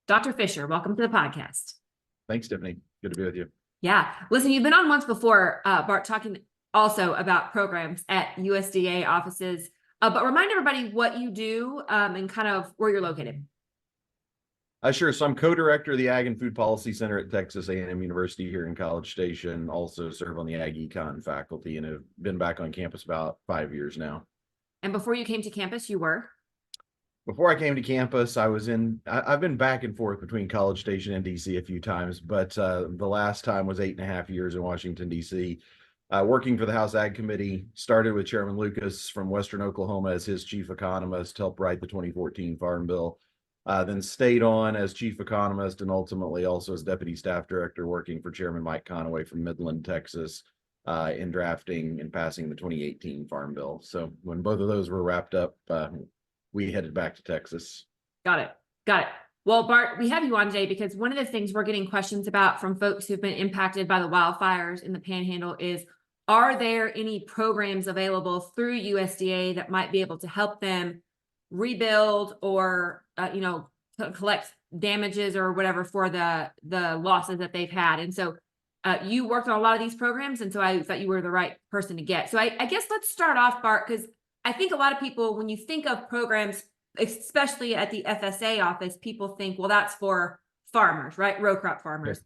Dr. Fischer, welcome to the podcast. Thanks, Tiffany. Good to be with you. Yeah. Listen, you've been on once before, Bart, talking also about programs at USDA offices, but remind everybody what you do and kind of where you're located. Sure. So I'm co-director of the Ag and Food Policy Center at Texas A&M University here in College Station. Also serve on the Ag Econ faculty and have been back on campus about 5 years now. And before you came to campus, you were? Before I came to campus, I've been back and forth between College Station and DC a few times, but the last time was 8.5 years in Washington, DC, working for the House Ag Committee. Started with Chairman Lucas from Western Oklahoma as his chief economist, helped write the 2014 Farm Bill, then stayed on as chief economist and ultimately also as deputy staff director, working for Chairman Mike Conaway from Midland, Texas, in drafting and passing the 2018 Farm Bill. So when both of those were wrapped up, we headed back to Texas. Got it. Well, Bart, we have you on today because one of the things we're getting questions about from folks who've been impacted by the wildfires in the Panhandle is, are there any programs available through USDA that might be able to help them rebuild or, collect damages or whatever for the losses that they've had? And so you worked on a lot of these programs, and so I thought you were the right person to get. So I guess let's start off, Bart, because I think a lot of people, when you think of programs, especially at the FSA office, people think, well, that's for farmers, right? Row crop farmers.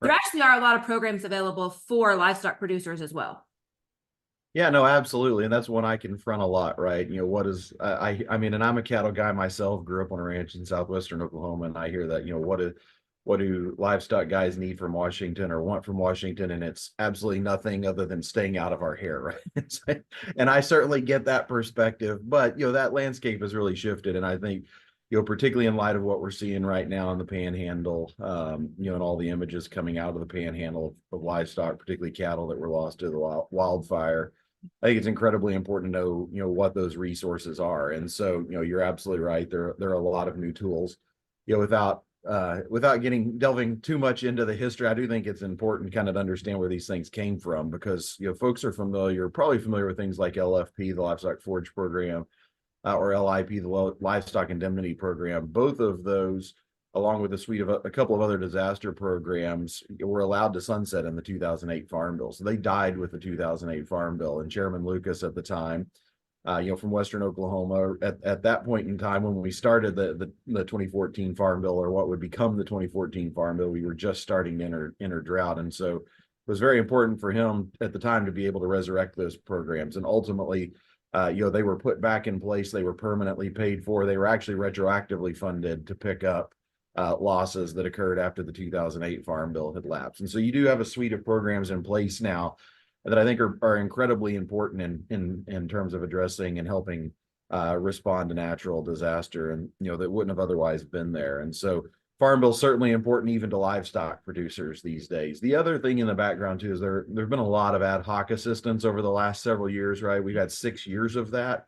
There actually are a lot of programs available for livestock producers as well. Yeah, no, absolutely. And that's one I confront a lot, right? I mean, and I'm a cattle guy myself, grew up on a ranch in southwestern Oklahoma, and I hear that, what do livestock guys need from Washington or want from Washington? And it's absolutely nothing other than staying out of our hair, right? And I certainly get that perspective, but that landscape has really shifted. And I think, particularly in light of what we're seeing right now in the Panhandle, and all the images coming out of the Panhandle of livestock, particularly cattle that were lost to the wildfire, I think it's incredibly important to know, what those resources are. And so, you're absolutely right. There are a lot of new tools, without delving too much into the history. I do think it's important kind of to understand where these things came from, because folks are probably familiar with things like LFP, the Livestock Forage Program, or LIP, the Livestock Indemnity Program. Both of those, along with a couple of other disaster programs, were allowed to sunset in the 2008 Farm Bill. So they died with the 2008 Farm Bill. And Chairman Lucas at the time, from Western Oklahoma, at that point in time when we started the 2014 Farm Bill, or what would become the 2014 Farm Bill, we were just starting to enter drought. And so it was very important for him at the time to be able to resurrect those programs. And ultimately, they were put back in place. They were permanently paid for. They were actually retroactively funded to pick up losses that occurred after the 2008 Farm Bill had lapsed. And so you do have a suite of programs in place now that I think are incredibly important in terms of addressing and helping respond to natural disaster, and that wouldn't have otherwise been there. And so Farm Bill is certainly important even to livestock producers these days. The other thing in the background too is there's been a lot of ad hoc assistance over the last several years, right? We've had 6 years of that,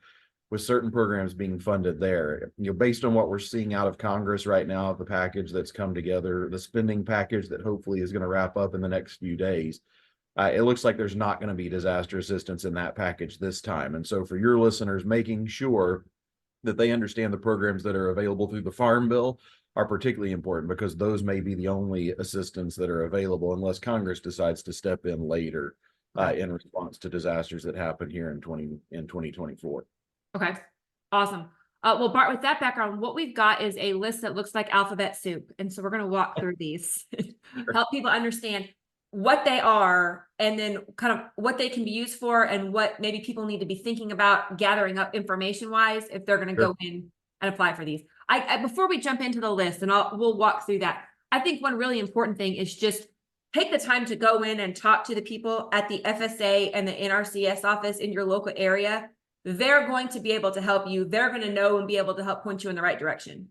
with certain programs being funded there. Based on what we're seeing out of Congress right now, the package that's come together, the spending package that hopefully is going to wrap up in the next few days, it looks like there's not going to be disaster assistance in that package this time. And so for your listeners, making sure that they understand the programs that are available through the Farm Bill are particularly important, because those may be the only assistance that are available unless Congress decides to step in later in response to disasters that happen here in 2024. Okay, awesome. Well, Bart, with that background, what we've got is a list that looks like alphabet soup. And so we're going to walk through these, help people understand what they are, and then kind of what they can be used for, and what maybe people need to be thinking about gathering up information-wise if they're going to go in and apply for these. Before we jump into the list, and we'll walk through that, I think one really important thing is just take the time to go in and talk to the people at the FSA and the NRCS office in your local area. They're going to be able to help you. They're going to know and be able to help point you in the right direction.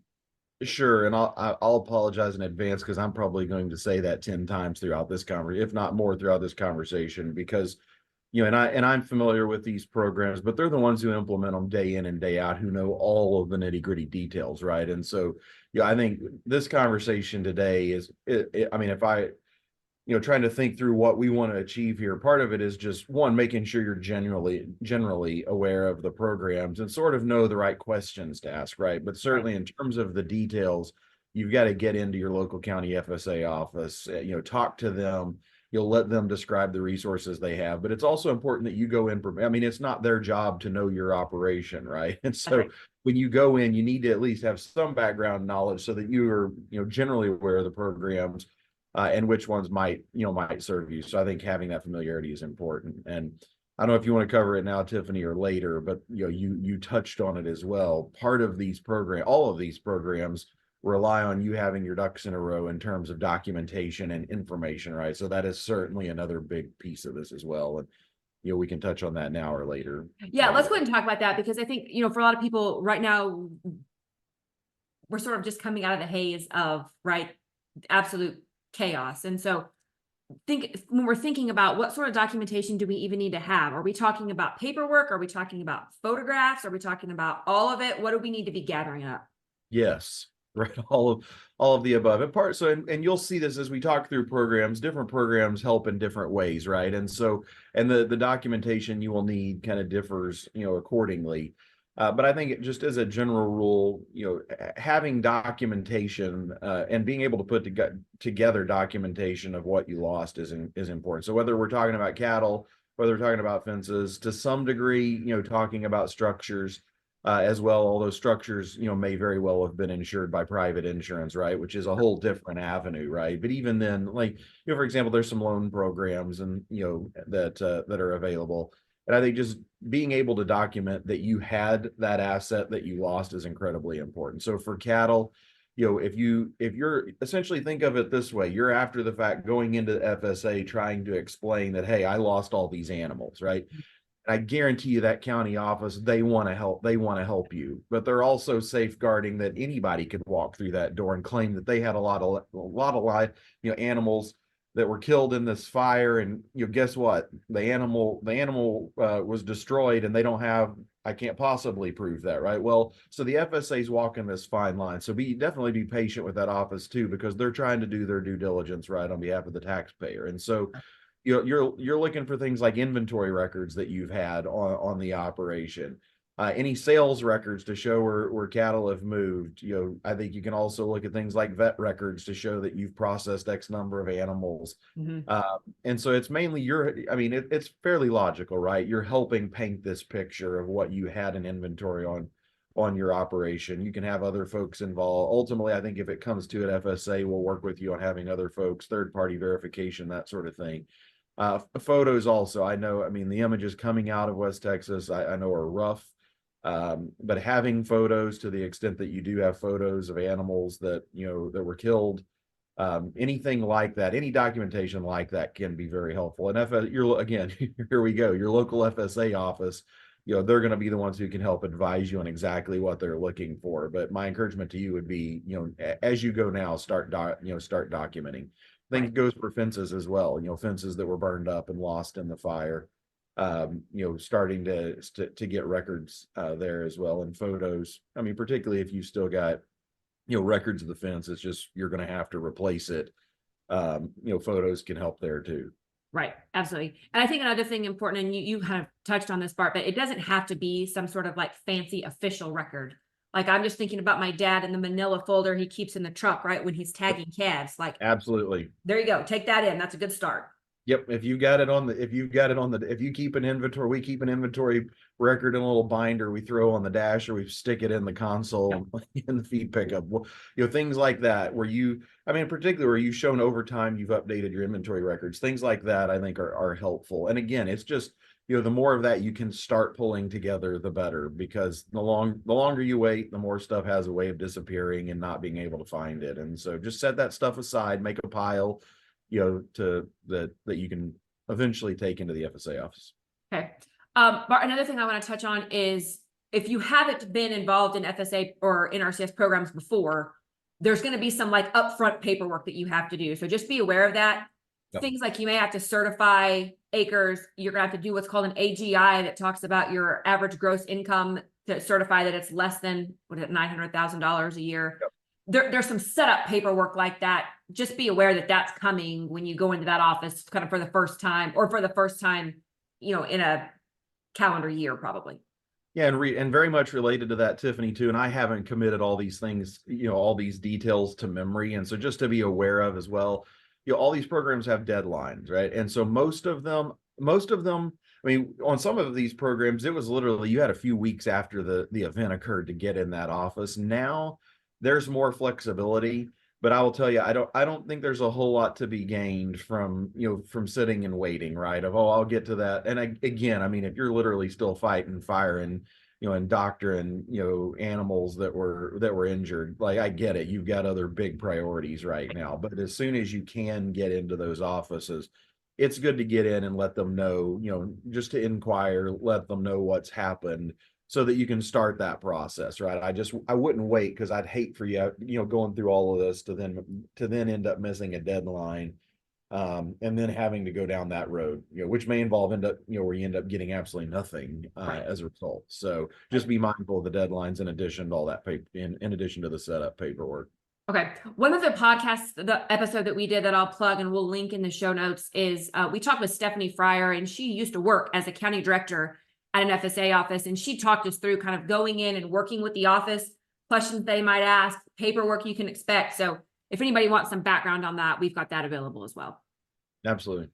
Sure. And I'll apologize in advance, because I'm probably going to say that 10 times throughout this conversation, if not more throughout this conversation, because, and I'm familiar with these programs, but they're the ones who implement them day in and day out, who know all of the nitty gritty details. Right. And so, I think this conversation today is, if I, trying to think through what we want to achieve here. Part of it is just, one, making sure you're generally aware of the programs and sort of know the right questions to ask, right? But certainly in terms of the details, you've got to get into your local county FSA office, talk to them. You'll let them describe the resources they have, but it's also important that you go in. I mean, it's not their job to know your operation, right? And so Okay. when you go in, you need to at least have some background knowledge so that you are, generally aware of the programs and which ones might serve you. So I think having that familiarity is important. And I don't know if you want to cover it now, Tiffany, or later, but you touched on it as well. Part of all of these programs rely on you having your ducks in a row in terms of documentation and information, right? So that is certainly another big piece of this as well. And we can touch on that now or later. Yeah, let's go ahead and talk about that, because I think, for a lot of people right now, we're sort of just coming out of the haze of, right, absolute chaos. And so when we're thinking about what sort of documentation do we even need to have? Are we talking about paperwork? Are we talking about photographs? Are we talking about all of it? What do we need to be gathering up? Yes, right. All of the above. And you'll see this as we talk through programs. Different programs help in different ways, right? And so, and the documentation you will need kind of differs, accordingly. But I think just as a general rule, having documentation and being able to put together documentation of what you lost is important. So whether we're talking about cattle, whether we're talking about fences, to some degree, talking about structures as well, although structures, may very well have been insured by private insurance, right? Which is a whole different avenue, right? But even then, like, for example, there's some loan programs and, that are available. And I think just being able to document that you had that asset that you lost is incredibly important. So for cattle, if you're essentially, think of it this way, you're after the fact going into the FSA trying to explain that, hey, I lost all these animals, right? And I guarantee you that county office, they want to help you, but they're also safeguarding that anybody could walk through that door and claim that they had a lot of live, animals that were killed in this fire. And guess what? The animal was destroyed, and I can't possibly prove that, right? Well, so the FSA is walking this fine line. So definitely be patient with that office too, because they're trying to do their due diligence, right, on behalf of the taxpayer. And so you're looking for things like inventory records that you've had on the operation, any sales records to show where cattle have moved. I think you can also look at things like vet records to show that you've processed X number of animals. And so it's mainly it's fairly logical, right? You're helping paint this picture of what you had in inventory on your operation. You can have other folks involved. Ultimately, I think if it comes to it, FSA will work with you on having other folks, third-party verification, that sort of thing. Photos also, I know, the images coming out of West Texas, I know are rough. But having photos, to the extent that you do have photos of animals that, that were killed, anything like that, any documentation like that can be very helpful. And here we go, your local FSA office, they're going to be the ones who can help advise you on exactly what they're looking for. But my encouragement to you would be, as you go now, start documenting. I think it goes for fences as well, fences that were burned up and lost in the fire, starting to get records there as well, and photos. Particularly if you still got, records of the fence, it's just, you're going to have to replace it. Photos can help there too. Right. Absolutely. And I think another thing important, and you kind of touched on this part, but it doesn't have to be some sort of like fancy official record. Like, I'm just thinking about my dad and the manila folder he keeps in the truck, right, when he's tagging calves. Like, absolutely. There you go. Take that in. That's a good start. Yep. If you keep an inventory, we keep an inventory record in a little binder we throw on the dash, or we stick it in the console in the feed pickup, things like that, where particularly where you've shown over time you've updated your inventory records, things like that, I think are helpful. And again, it's just, the more of that you can start pulling together, the better, because the longer you wait, the more stuff has a way of disappearing and not being able to find it. And so just set that stuff aside, make a pile, that you can eventually take into the FSA office. Okay. Bart, another thing I want to touch on is, if you haven't been involved in FSA or NRCS programs before, there's going to be some like upfront paperwork that you have to do. So just be aware of that. Yep. Things like you may have to certify acres. You're going to have to do what's called an AGI that talks about your average gross income to certify that it's less than $900,000 a year. Yep. There's some setup paperwork like that. Just be aware that that's coming when you go into that office kind of for the first time, in a calendar year, probably. Yeah, and very much related to that, Tiffany, too. And I haven't committed all these things, all these details to memory. And so just to be aware of as well, all these programs have deadlines, right? And so most of them, I mean, on some of these programs, it was literally you had a few weeks after the event occurred to get in that office. Now there's more flexibility, but I will tell you, I don't think there's a whole lot to be gained from, from sitting and waiting, right? Of, oh, I'll get to that. And again, I mean, if you're literally still fighting fire and doctoring, animals that were injured, like I get it. You've got other big priorities right now, but as soon as you can get into those offices, it's good to get in and let them know, just to inquire, let them know what's happened so that you can start that process, right? I wouldn't wait because I'd hate for you, going through all of this to then end up missing a deadline, and then having to go down that road, which may involve where you end up getting absolutely nothing as a result. So just be mindful of the deadlines in addition to all that paper, in addition to the setup paperwork. Okay. One of the podcasts, the episode that we did that I'll plug and we'll link in the show notes is we talked with Stephanie Fryer, and she used to work as a county director at an FSA office. And she talked us through kind of going in and working with the office, questions they might ask, paperwork you can expect. So if anybody wants some background on that, we've got that available as well. Absolutely.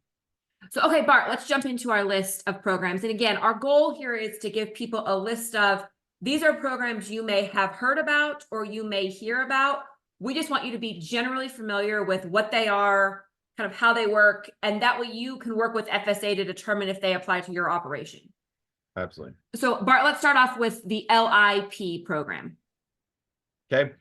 So, okay, Bart, let's jump into our list of programs. And again, our goal here is to give people a list of, these are programs you may have heard about or you may hear about. We just want you to be generally familiar with what they are, kind of how they work, and that way you can work with FSA to determine if they apply to your operation. Absolutely. So, Bart, let's start off with the LIP program. Okay.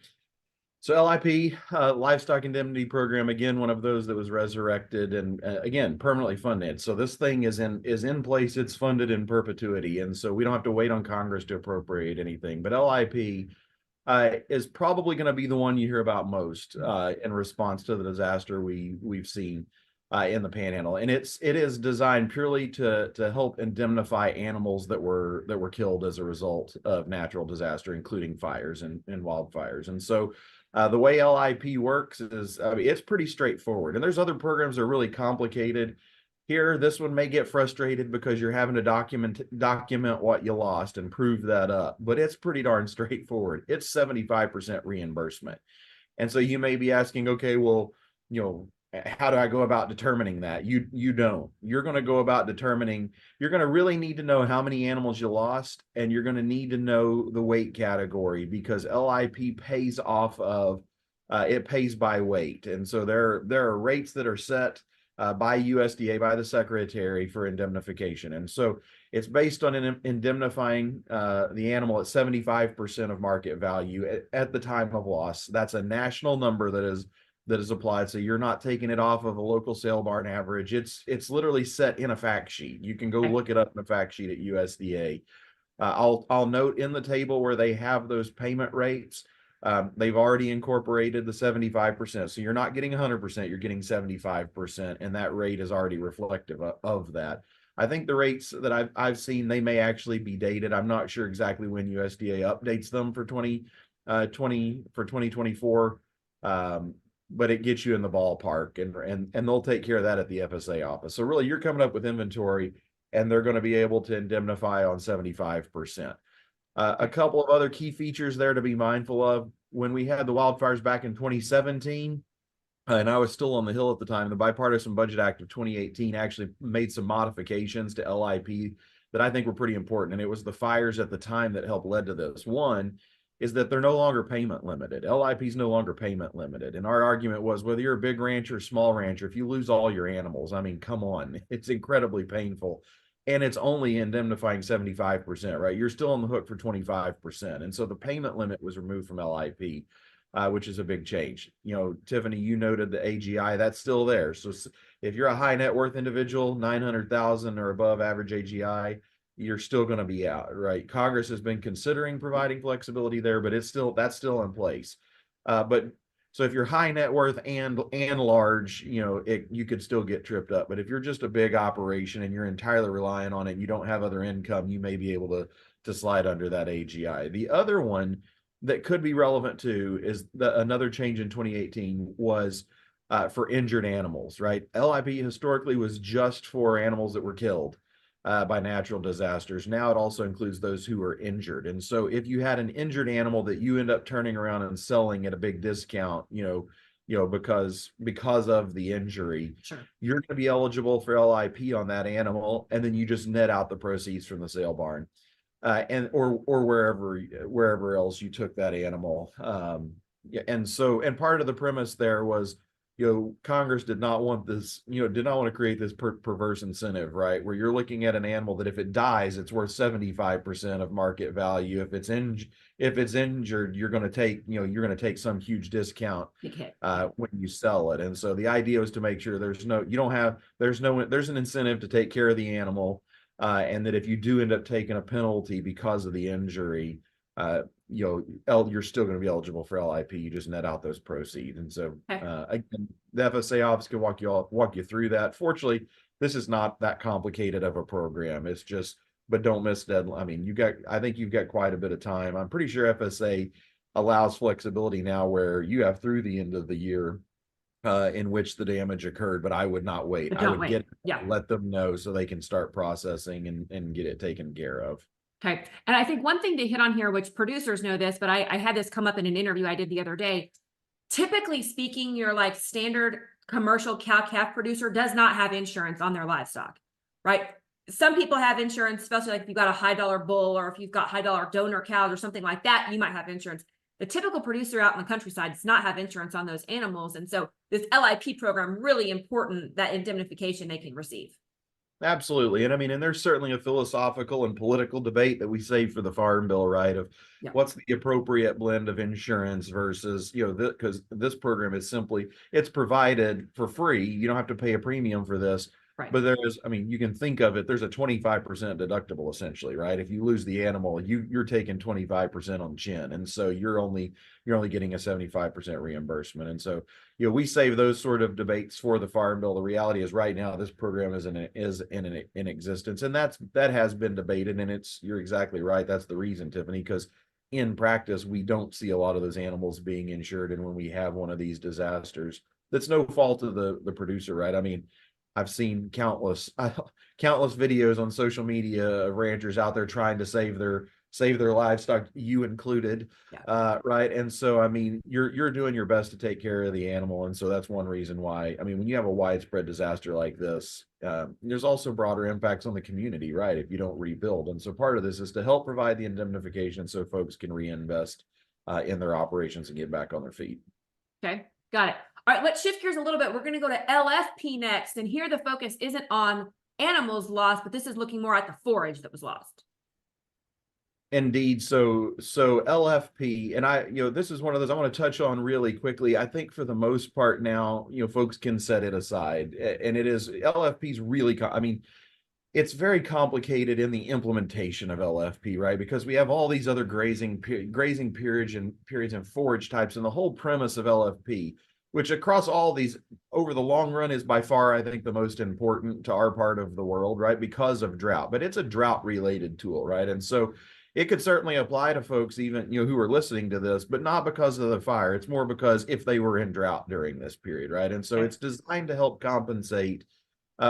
So LIP, Livestock Indemnity Program, again, one of those that was resurrected and again, permanently funded. So this thing is in place, it's funded in perpetuity. And so we don't have to wait on Congress to appropriate anything. But LIP is probably going to be the one you hear about most in response to the disaster we've seen in the Panhandle, and it is designed purely to help indemnify animals that were killed as a result of natural disaster, including fires and wildfires. And so the way LIP works is, I mean, it's pretty straightforward. And there's other programs that are really complicated. Here, this one may get frustrated because you're having to document what you lost and prove that up, but it's pretty darn straightforward. It's 75% reimbursement. And so you may be asking, okay, well, how do I go about determining that? You don't. You're going to go about determining, you're going to really need to know how many animals you lost, and you're going to need to know the weight category, because LIP pays off of, it pays by weight. And so there are rates that are set by USDA, by the secretary, for indemnification. And so it's based on indemnifying the animal at 75% of market value at the time of loss. That's a national number that is applied. So you're not taking it off of a local sale barn average. It's literally set in a fact sheet. You can go look it up in a fact sheet at USDA. I'll note in the table where they have those payment rates, they've already incorporated the 75%. So you're not getting 100%, you're getting 75%. And that rate is already reflective of that. I think the rates that I've seen, they may actually be dated. I'm not sure exactly when USDA updates them for 2024. But it gets you in the ballpark, and they'll take care of that at the FSA office. So really, you're coming up with inventory, and they're going to be able to indemnify on 75%. A couple of other key features there to be mindful of. When we had the wildfires back in 2017, and I was still on the Hill at the time, the Bipartisan Budget Act of 2018 actually made some modifications to LIP that I think were pretty important. And it was the fires at the time that helped lead to this. One is that they're no longer payment limited. LIP is no longer payment limited. And our argument was, whether you're a big rancher or small rancher, if you lose all your animals, I mean, come on, it's incredibly painful. And it's only indemnifying 75%, right? You're still on the hook for 25%. And so the payment limit was removed from LIP, which is a big change. Tiffany, you noted the AGI, that's still there. So if you're a high net worth individual, 900,000 or above average AGI, you're still going to be out, right? Congress has been considering providing flexibility there, but that's still in place. But so if you're high net worth and large, you could still get tripped up. But if you're just a big operation and you're entirely relying on it, and you don't have other income, you may be able to slide under that AGI. The other one that could be relevant too is another change in 2018 was for injured animals, right? LIP historically was just for animals that were killed. by natural disasters. Now it also includes those who are injured. And so if you had an injured animal that you end up turning around and selling at a big discount, because of the injury, Sure. you're going to be eligible for LIP on that animal, and then you just net out the proceeds from the sale barn, or wherever else you took that animal. And part of the premise there was, Congress did not want this, did not want to create this perverse incentive, right? Where you're looking at an animal that if it dies, it's worth 75% of market value. If it's injured, you're going to take some huge discount when you sell it. And so the idea was to make sure there's an incentive to take care of the animal, and that if you do end up taking a penalty because of the injury, you're still going to be eligible for LIP. You just net out those proceeds. And so, again, the FSA office can walk you through that. Fortunately, this is not that complicated of a program. It's just, but don't miss deadline. I mean, I think you've got quite a bit of time. I'm pretty sure FSA allows flexibility now where you have through the end of the year in which the damage occurred, but I would not wait. I would let them know so they can start processing and get it taken care of. Okay. And I think one thing to hit on here, which producers know this, but I had this come up in an interview I did the other day. Typically speaking, your like standard commercial cow-calf producer does not have insurance on their livestock, right? Some people have insurance, especially like if you've got a high dollar bull or if you've got high dollar donor cows or something like that, you might have insurance. The typical producer out in the countryside does not have insurance on those animals. And so this LIP program, really important, that indemnification they can receive. Absolutely. And I mean, and there's certainly a philosophical and political debate that we save for the Farm Bill, right? Of what's the appropriate blend of insurance versus, because this program is it's provided for free. You don't have to pay a premium for this. Right. But you can think of it, there's a 25% deductible essentially, right? If you lose the animal, you're taking 25% on the chin. And so you're only getting a 75% reimbursement. And so, we save those sort of debates for the Farm Bill. The reality is right now, this program is in existence. And that has been debated. And you're exactly right. That's the reason, Tiffany, because in practice, we don't see a lot of those animals being insured. And when we have one of these disasters, that's no fault of the producer, right? I mean, I've seen countless videos on social media of ranchers out there trying to save their livestock, you included, right? And so, I mean, you're doing your best to take care of the animal, and so that's one reason why. I mean, when you have a widespread disaster like this, there's also broader impacts on the community, right? If you don't rebuild, and so part of this is to help provide the indemnification so folks can reinvest in their operations and get back on their feet. Okay, got it. All right, let's shift gears a little bit. We're going to go to LFP next. And here the focus isn't on animals lost, but this is looking more at the forage that was lost. Indeed. So LFP, and this is one of those I want to touch on really quickly. I think for the most part now, folks can set it aside. And LFP's really, it's very complicated in the implementation of LFP, right? Because we have all these other grazing periods and forage types, and the whole premise of LFP, which across all these over the long run is by far, I think, the most important to our part of the world, right? Because of drought, but it's a drought related tool, right? And so it could certainly apply to folks even, who are listening to this, but not because of the fire. It's more because if they were in drought during this period, right? And so it's designed to help compensate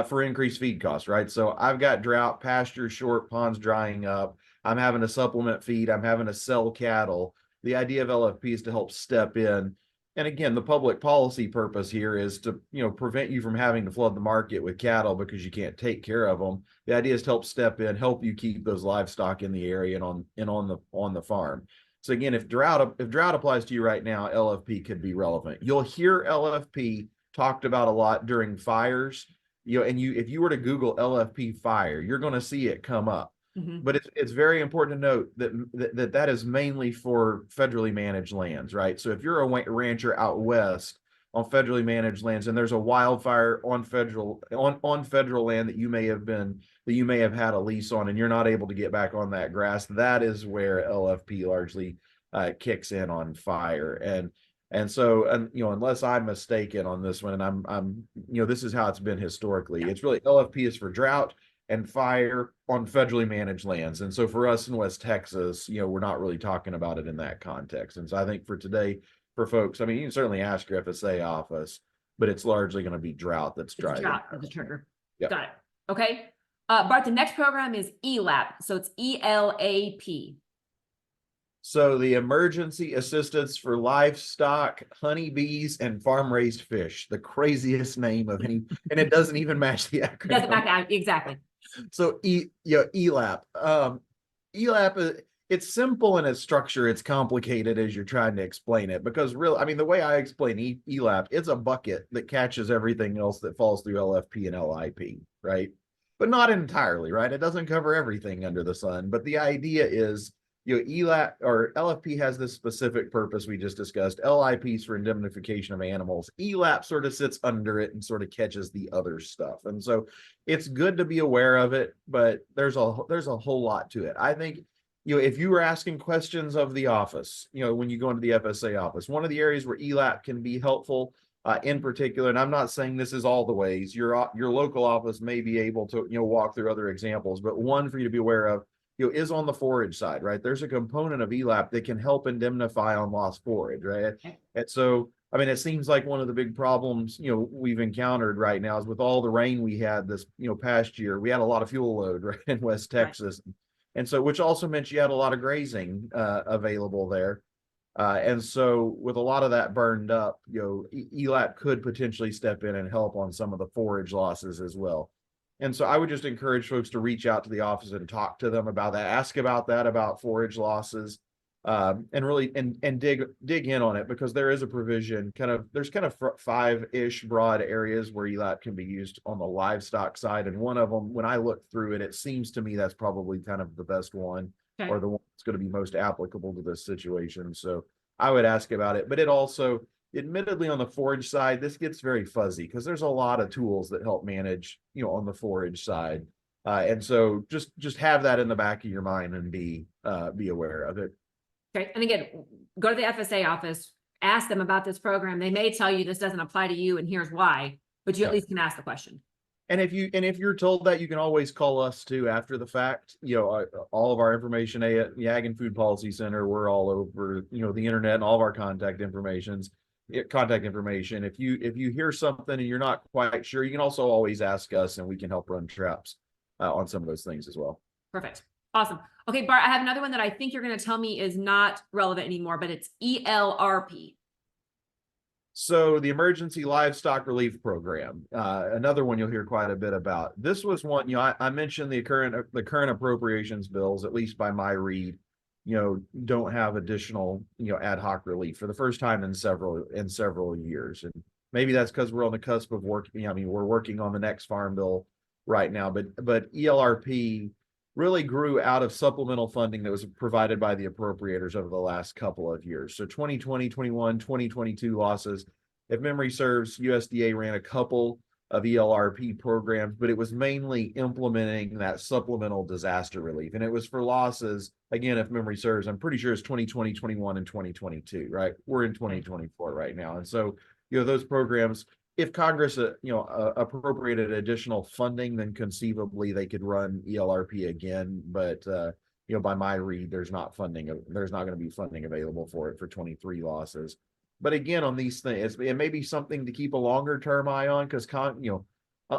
for increased feed costs, right? So I've got drought, pasture short, ponds drying up. I'm having to supplement feed. I'm having to sell cattle. The idea of LFP is to help step in. And again, the public policy purpose here is to, prevent you from having to flood the market with cattle because you can't take care of them. The idea is to help step in, help you keep those livestock in the area and on the farm. So again, if drought applies to you right now, LFP could be relevant. You'll hear LFP talked about a lot during fires. If you were to Google LFP fire, you're going to see it come up. Mm-hmm. But it's very important to note that is mainly for federally managed lands, right? So if you're a rancher out west on federally managed lands and there's a wildfire on federal land that you may have had a lease on and you're not able to get back on that grass, that is where LFP largely kicks in on fire. And so, unless I'm mistaken on this one, and I'm this is how it's been historically. It's really LFP is for drought and fire on federally managed lands. And so for us in West Texas, we're not really talking about it in that context. And so I think for today, for folks, you can certainly ask your FSA office, but it's largely going to be drought that's driving. Drought as a trigger. Yep. Got it. Okay. Bart, the next program is ELAP. So it's ELAP. So the Emergency Assistance for Livestock, Honeybees, and Farm-Raised Fish, the craziest name of any, and it doesn't even match the acronym. Doesn't back out. Exactly. So ELAP. ELAP, it's simple in its structure. It's complicated as you're trying to explain it, because I mean, the way I explain ELAP, it's a bucket that catches everything else that falls through LFP and LIP, right? But not entirely, right? It doesn't cover everything under the sun. But the idea is, ELAP or LFP has this specific purpose we just discussed. LIP is for indemnification of animals. ELAP sort of sits under it and sort of catches the other stuff. And so it's good to be aware of it, but there's a whole lot to it. I think, if you were asking questions of the office, when you go into the FSA office, one of the areas where ELAP can be helpful in particular, and I'm not saying this is all the ways, your local office may be able to, walk through other examples, but one for you to be aware of, is on the forage side, right? There's a component of ELAP that can help indemnify on lost forage, right? And so, I mean, it seems like one of the big problems, we've encountered right now is with all the rain we had this, past year, we had a lot of fuel load, right, in West Texas. Right. And so, which also meant you had a lot of grazing available there. And so with a lot of that burned up, ELAP could potentially step in and help on some of the forage losses as well. And so I would just encourage folks to reach out to the office and talk to them about that, ask about that, about forage losses, and really and dig in on it, because there is a provision there's kind of 5-ish broad areas where ELAP can be used on the livestock side. And one of them, when I looked through it, it seems to me that's probably kind of the best one, okay, or the one that's going to be most applicable to this situation. So I would ask about it. But it also, admittedly, on the forage side, this gets very fuzzy because there's a lot of tools that help manage, on the forage side. And so just have that in the back of your mind and be aware of it. Okay. And again, go to the FSA office, ask them about this program. They may tell you this doesn't apply to you and here's why, but you at least can ask the question. And if you're told that, you can always call us too after the fact. All of our information at the Ag and Food Policy Center, we're all over, the internet, and all of our contact information. If you hear something and you're not quite sure, you can also always ask us and we can help run traps on some of those things as well. Perfect. Awesome. Okay, Bart, I have another one that I think you're going to tell me is not relevant anymore, but it's ELRP. So the Emergency Livestock Relief Program, another one you'll hear quite a bit about. This was one, I mentioned the current appropriations bills, at least by my read, don't have additional, ad hoc relief for the first time in several years. And maybe that's because we're on the cusp of working. I mean, we're working on the next farm bill right now, but ELRP really grew out of supplemental funding that was provided by the appropriators over the last couple of years. So 2020, 21, 2022 losses, if memory serves, USDA ran a couple of ELRP programs, but it was mainly implementing that supplemental disaster relief. And it was for losses, again, if memory serves, I'm pretty sure it's 2020, 21, and 2022, right? We're in 2024 right now. And so, those programs, if Congress, appropriated additional funding, then conceivably they could run ELRP again. But, by my read, there's not going to be funding available for it for 23 losses. But again, on these things, it may be something to keep a longer term eye on, because,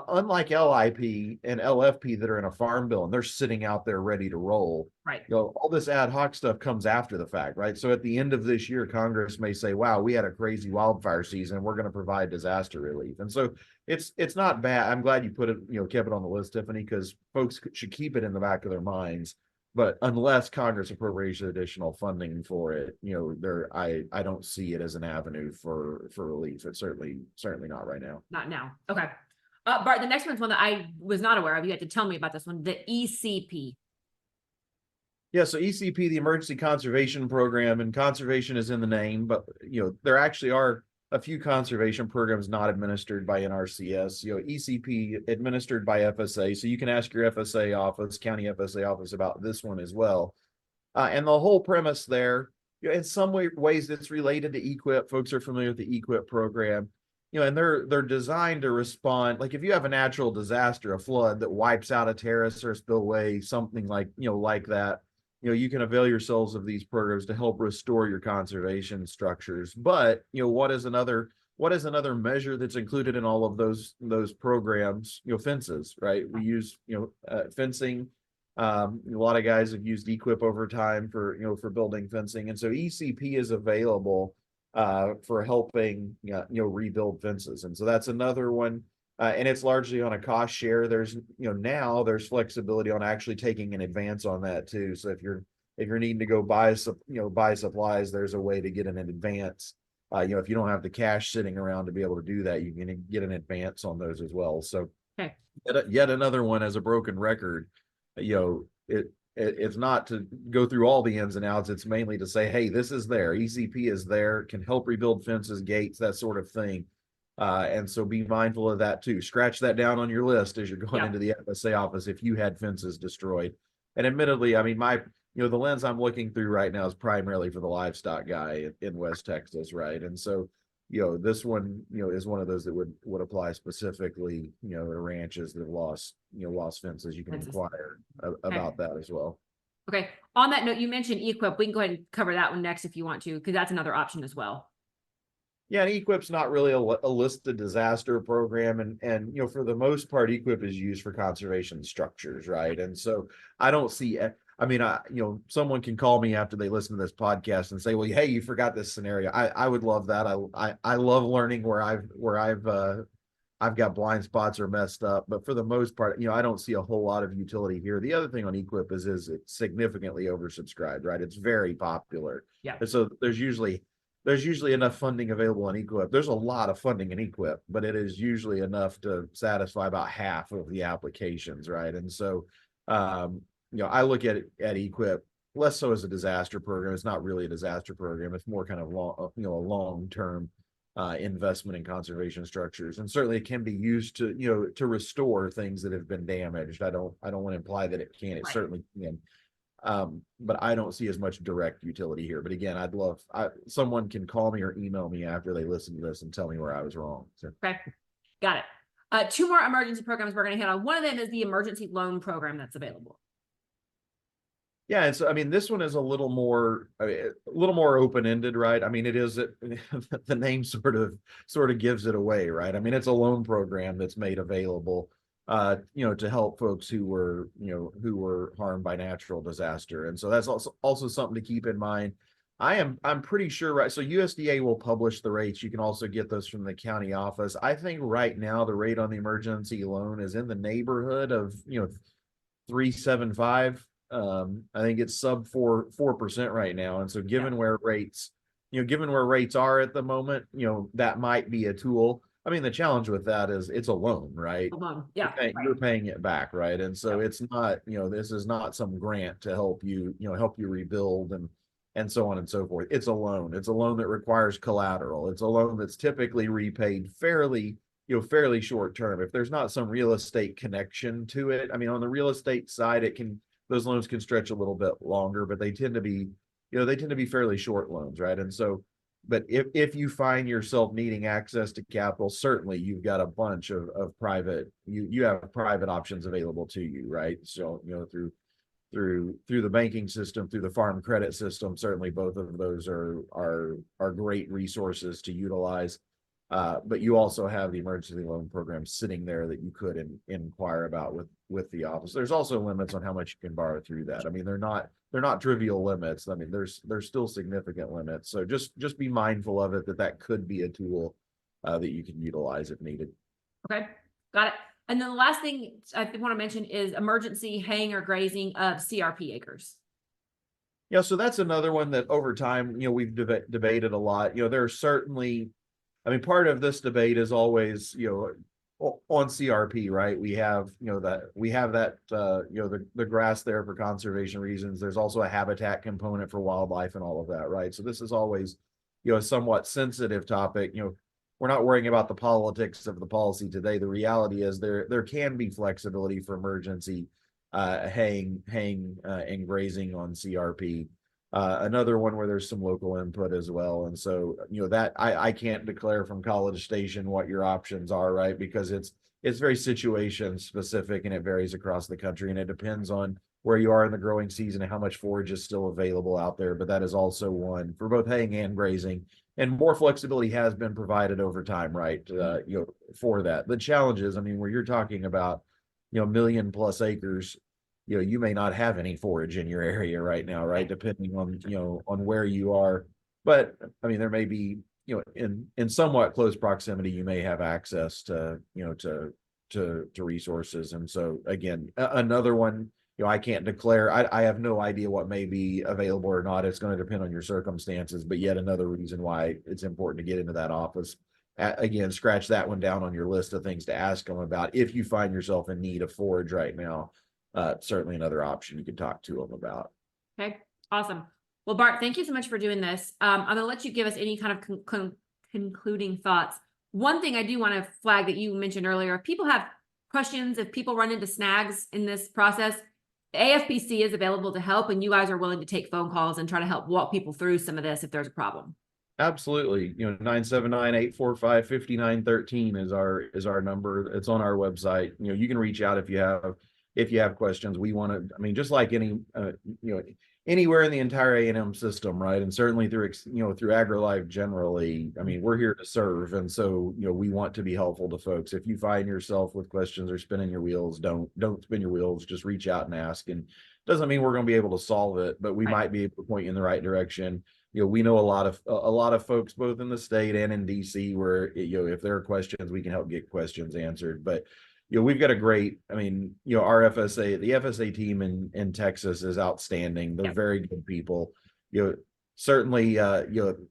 unlike LIP and LFP that are in a farm bill and they're sitting out there ready to roll, right? All this ad hoc stuff comes after the fact, right? So at the end of this year, Congress may say, wow, we had a crazy wildfire season, we're going to provide disaster relief. And so it's not bad. I'm glad you put it, kept it on the list, Tiffany, because folks should keep it in the back of their minds. But unless Congress appropriates additional funding for it, I don't see it as an avenue for relief. It's certainly not right now. Not now. Okay. Bart, the next one's one that I was not aware of. You had to tell me about this one, the ECP. Yeah, so ECP, the Emergency Conservation Program, and conservation is in the name, but there actually are a few conservation programs not administered by NRCS. ECP administered by FSA, so you can ask your FSA office, county FSA office, about this one as well. And the whole premise there, in some ways, it's related to EQIP. Folks are familiar with the EQIP program. And they're designed to respond, like if you have a natural disaster, a flood that wipes out a terrace or a spillway, something like that, you can avail yourselves of these programs to help restore your conservation structures. But what is another what is another measure that's included in all of those programs? Fences, right? We use fencing. A lot of guys have used EQIP over time for building fencing, and so ECP is available for helping rebuild fences, and so that's another one. And it's largely on a cost share. There's now there's flexibility on actually taking an advance on that too. So if you're needing to go buy supplies, there's a way to get an advance. If you don't have the cash sitting around to be able to do that, you can get an advance on those as well. So Okay. yet another one as a broken record. It's not to go through all the ins and outs. It's mainly to say, hey, this is there. ECP is there, can help rebuild fences, gates, that sort of thing. And so be mindful of that too. Scratch that down on your list as you're going into the FSA office if you had fences destroyed. And admittedly, I mean, the lens I'm looking through right now is primarily for the livestock guy in West Texas, right? And so, this one, is one of those that would apply specifically, to ranches that have lost fences. You can inquire about that as well. Okay. On that note, you mentioned EQIP. We can go ahead and cover that one next if you want to, because that's another option as well. Yeah, and EQIP's not really a listed disaster program, and for the most part, EQIP is used for conservation structures, right? And so I don't see. I mean, someone can call me after they listen to this podcast and say, "Well, hey, you forgot this scenario." I would love that. I love learning where I've got blind spots or messed up, but for the most part, I don't see a whole lot of utility here. The other thing on EQIP is it's significantly oversubscribed, right? It's very popular. Yeah. And so there's usually enough funding available in EQIP. There's a lot of funding in EQIP, but it is usually enough to satisfy about half of the applications, right? And so, I look at EQIP less so as a disaster program. It's not really a disaster program. It's more kind of a long-term investment in conservation structures, and certainly it can be used to restore things that have been damaged. I don't want to imply that it can. It certainly can. But I don't see as much direct utility here. But again, someone can call me or email me after they listen to this and tell me where I was wrong. So. Okay, got it. Two more emergency programs we're going to hit on. One of them is the emergency loan program that's available. Yeah, and so I mean, this one is a little more open-ended, right? I mean, it is the name sort of gives it away, right? I mean, it's a loan program that's made available to help folks who were harmed by natural disaster. And so that's also something to keep in mind. I'm pretty sure, right? So USDA will publish the rates. You can also get those from the county office. I think right now the rate on the emergency loan is in the neighborhood of 3.75. I think it's sub 4% right now. And so given where rates are at the moment, that might be a tool. I mean, the challenge with that is it's a loan, right? A loan. Yeah. You're paying it back, right? And so it's not, this is not some grant to help you rebuild and so on and so forth. It's a loan. It's a loan that requires collateral. It's a loan that's typically repaid fairly short term. If there's not some real estate connection to it, I mean, on the real estate side, those loans can stretch a little bit longer, but they tend to be fairly short loans, right? And so, but if you find yourself needing access to capital, certainly you've got a bunch of private, you have private options available to you, right? So, through the banking system, through the farm credit system, certainly both of those are great resources to utilize. But you also have the emergency loan program sitting there that you could inquire about with the office. There's also limits on how much you can borrow through that. I mean, they're not trivial limits. I mean, there's still significant limits. So just be mindful of it, that could be a tool that you can utilize if needed. Okay, got it. And then the last thing I want to mention is emergency haying or grazing of CRP acres. Yeah, so that's another one that over time, we've debated a lot. There are certainly, I mean, part of this debate is always, on CRP, right? We have, the grass there for conservation reasons. There's also a habitat component for wildlife and all of that, right? So this is always, a somewhat sensitive topic. We're not worrying about the politics of the policy today. The reality is there can be flexibility for emergency haying and grazing on CRP. Another one where there's some local input as well. And so, that I can't declare from College Station what your options are, right? Because it's very situation specific and it varies across the country, and it depends on where you are in the growing season and how much forage is still available out there. But that is also one for both haying and grazing. And more flexibility has been provided over time, right? For that. The challenge is, I mean, where you're talking about, 1,000,000+ acres, you may not have any forage in your area right now, right? Depending on, on where you are. But I mean, there may be, in somewhat close proximity, you may have access to, to resources. And so again, another one, I can't declare, I have no idea what may be available or not. It's going to depend on your circumstances, but yet another reason why it's important to get into that office. Again, scratch that one down on your list of things to ask them about. If you find yourself in need of forage right now, certainly another option you could talk to them about. Okay, awesome. Well, Bart, thank you so much for doing this. I'm going to let you give us any kind of concluding thoughts. One thing I do want to flag that you mentioned earlier, if people have questions, if people run into snags in this process, AFPC is available to help, and you guys are willing to take phone calls and try to help walk people through some of this if there's a problem. Absolutely. 979-845-5913 is our number. It's on our website. You can reach out if you have questions. We want to, I mean, just like any, anywhere in the entire A&M system, right? And certainly through, through AgriLife generally, I mean, we're here to serve. And so, we want to be helpful to folks. If you find yourself with questions or spinning your wheels, don't spin your wheels, just reach out and ask. And doesn't mean we're going to be able to solve it, but we might be able to point you in the right direction. We know a lot of folks, both in the state and in DC, where, if there are questions, we can help get questions answered. But we've got a great, I mean, our the FSA team in Texas is outstanding. They're very good people. Certainly,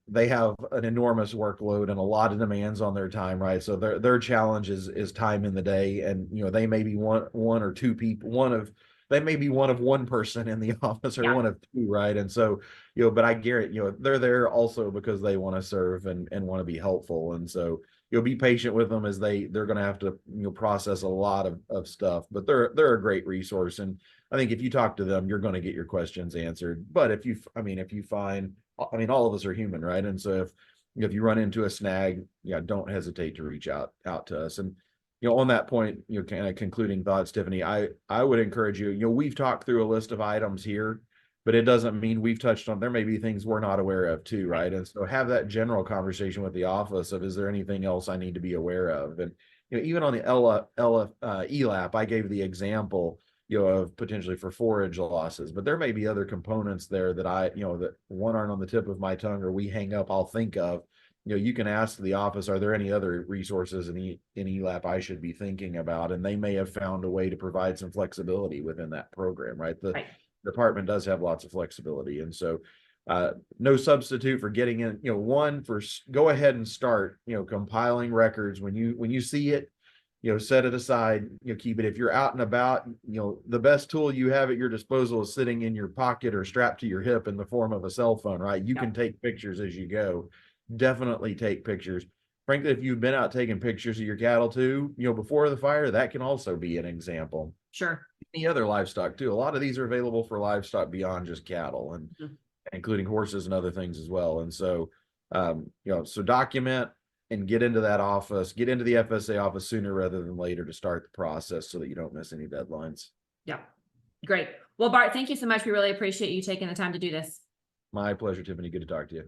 they have an enormous workload and a lot of demands on their time, right? So their challenge is time in the day, and they may be one or two people, they may be one of one person in the office or one of two, right? And so, but I guarantee, they're there also because they want to serve and want to be helpful. And so, be patient with them as they're going to have to, process a lot of stuff, but they're a great resource. And I think if you talk to them, you're going to get your questions answered. But if you find, I mean, all of us are human, right? And so if you run into a snag, don't hesitate to reach out to us. And, on that point, kind of concluding thoughts, Tiffany, I would encourage you, we've talked through a list of items here, but it doesn't mean we've touched on, there may be things we're not aware of too, right? And so have that general conversation with the office of, is there anything else I need to be aware of? And, even on the ELAP, I gave the example, of potentially for forage losses, but there may be other components there that that one aren't on the tip of my tongue or we hang up, I'll think of. You can ask the office, are there any other resources in ELAP I should be thinking about? And they may have found a way to provide some flexibility within that program, right? The department does have lots of flexibility. And so no substitute for getting in, go ahead and start, compiling records. When you see it, set it aside, keep it. If you're out and about, the best tool you have at your disposal is sitting in your pocket or strapped to your hip in the form of a cell phone, right? You can take pictures as you go. Definitely take pictures. Frankly, if you've been out taking pictures of your cattle too, before the fire, that can also be an example. Sure. Any other livestock too. A lot of these are available for livestock beyond just cattle, and including horses and other things as well. And so, so document and get into that office, get into the FSA office sooner rather than later to start the process so that you don't miss any deadlines. Yeah. Great. Well, Bart, thank you so much. We really appreciate you taking the time to do this. My pleasure, Tiffany. Good to talk to you.